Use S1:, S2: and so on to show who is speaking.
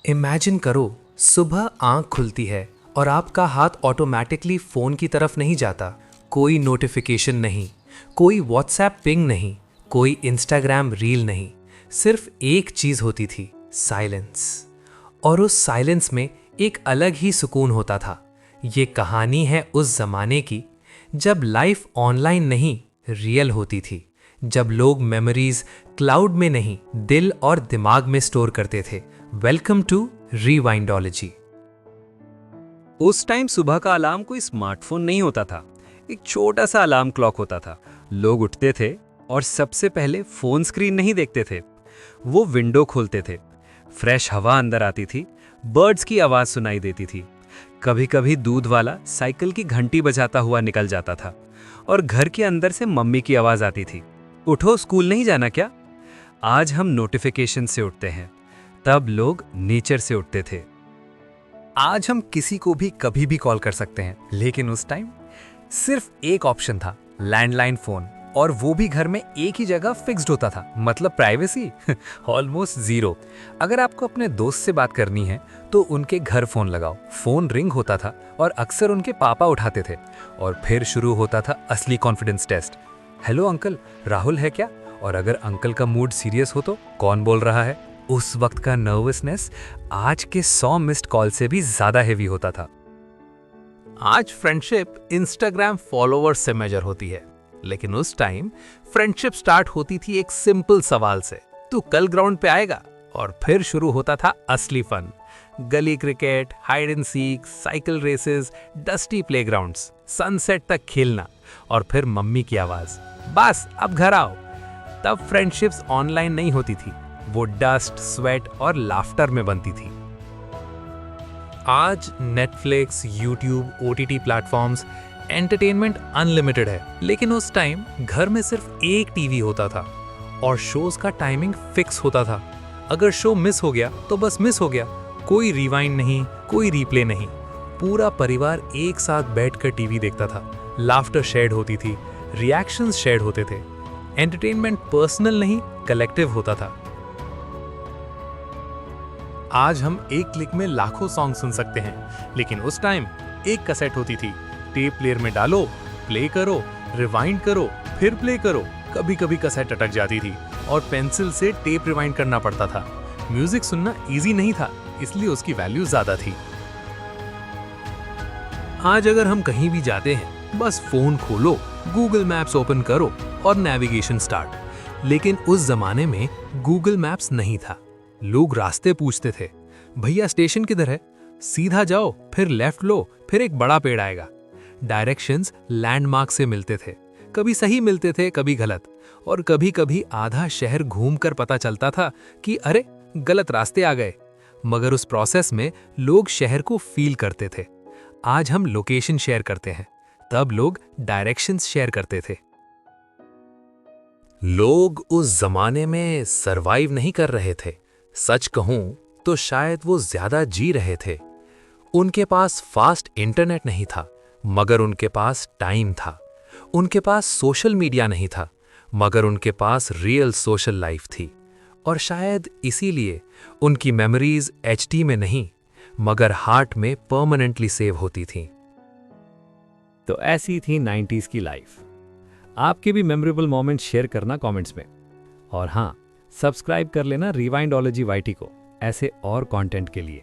S1: Imagine करो, सुबह आंख खुलती है और आपका हाथ ऑटोमेटिकली फ़ोन की तरफ नहीं जाता। कोई नोटिफिकेशन नहीं, कोई व्हाट्सएप पिंग नहीं, कोई इंस्टाग्राम रील नहीं। सिर्फ एक चीज़ होती थी, साइलेंस। और उस साइलेंस में एक अलग ही सुकून होता था। ये कहानी है उस ज़माने की जब लाइफ ऑनलाइन नहीं, रियल होती थी। जब लोग मेमोरीज क्लाउड में नहीं, दिल और दिमाग में स्टोर करते थे। Welcome to Rewindology.
S2: उस टाइम सुबह का अलार्म कोई स्मार्टफोन नहीं होता था। एक छोटा सा अलार्म क्लॉक होता था। लोग उठते थे और सबसे पहले फोन स्क्रीन नहीं देखते थे, वो विंडो खोलते थे। फ्रेश हवा अंदर आती थी, बर्ड्स की आवाज सुनाई देती थी। कभी कभी दूध वाला साइकिल की घंटी बजाता हुआ निकल जाता था और घर के अंदर से मम्मी की आवाज आती थी, उठो स्कूल नहीं जाना क्या। आज हम नोटिफिकेशन से उठते हैं, तब लोग नेचर से उठते थे।
S1: आज हम किसी को भी कभी भी कॉल कर सकते हैं, लेकिन उस टाइम सिर्फ एक ऑप्शन था, लैंडलाइन फोन, और वो भी घर में एक ही जगह फिक्स्ड होता था। मतलब प्राइवेसी ऑलमोस्ट जीरो। अगर आपको अपने दोस्त से बात करनी है तो उनके घर फोन लगाओ। फोन रिंग होता था और अक्सर उनके पापा उठाते थे और फिर शुरू होता था असली confidence test. Hello uncle, Rahul है क्या? और अगर अंकल का मूड सीरियस हो तो कौन बोल रहा है? उस वक्त का नर्वसनेस आज के 100 मिस्ड कॉल से भी ज्यादा हेवी होता था। आज फ्रेंडशिप इंस्टाग्राम फॉलोअर्स से मेजर होती है, लेकिन उस टाइम फ्रेंडशिप स्टार्ट होती थी एक सिंपल सवाल से, तू कल ग्राउंड पे आएगा? और फिर शुरू होता था असली फन। गली cricket, hide and seek, cycle races, dusty playgrounds, sunset तक खेलना, और फिर मम्मी की आवाज, बस अब घर आओ। तब फ्रेंडशिप्स ऑनलाइन नहीं होती थी, वो डस्ट, स्वेट और लाफ्टर में बनती थी। आज Netflix, YouTube, OTT platforms, entertainment unlimited है, लेकिन उस टाइम घर में सिर्फ एक टीवी होता था और शोज का टाइमिंग फिक्स होता था। अगर शो मिस हो गया तो बस मिस हो गया, कोई रिवाइंड नहीं, कोई रीप्ले नहीं। पूरा परिवार एक साथ बैठकर टीवी देखता था, लाफ्टर शेयर होती थी, रिएक्शंस शेयर होते थे। एंटरटेनमेंट पर्सनल नहीं, कलेक्टिव होता था। आज हम एक क्लिक में लाखों सॉन्ग सुन सकते हैं, लेकिन उस टाइम एक कैसेट होती थी। टेप प्लेयर में डालो, प्ले करो, रिवाइंड करो, फिर प्ले करो। कभी कभी कैसेट अटक जाती थी और पेंसिल से टेप रिवाइंड करना पड़ता था। म्यूजिक सुनना इजी नहीं था, इसलिए उसकी वैल्यू ज्यादा थी। आज अगर हम कहीं भी जाते हैं, बस फोन खोलो, गूगल मैप्स ओपन करो और नेविगेशन स्टार्ट। लेकिन उस जमाने में गूगल मैप्स नहीं था। लोग रास्ते पूछते थे, भैया स्टेशन किधर है? सीधा जाओ, फिर लेफ्ट लो, फिर एक बड़ा पेड़ आएगा। डायरेक्शंस लैंडमार्क से मिलते थे, कभी सही मिलते थे, कभी गलत, और कभी कभी आधा शहर घूमकर पता चलता था कि अरे गलत रास्ते आ गए। मगर उस प्रोसेस में लोग शहर को फील करते थे। आज हम लोकेशन शेयर करते हैं, तब लोग डायरेक्शंस शेयर करते थे। लोग उस जमाने में सरवाइव नहीं कर रहे थे, सच कहूं तो शायद वो ज्यादा जी रहे थे। उनके पास फास्ट इंटरनेट नहीं था, मगर उनके पास टाइम था। उनके पास सोशल मीडिया नहीं था, मगर उनके पास रियल सोशल लाइफ थी। और शायद इसीलिए उनकी मेमोरीज एचडी में नहीं, मगर हार्ट में परमानेंटली सेव होती थीं।
S2: तो ऐसी थी 90s की लाइफ। आपके भी मेमोरेबल मोमेंट शेयर करना कमेंट्स में। और हाँ, सब्सक्राइब कर लेना रिवाइंडोलॉजी वाईटी को ऐसे और कंटेंट के लिए।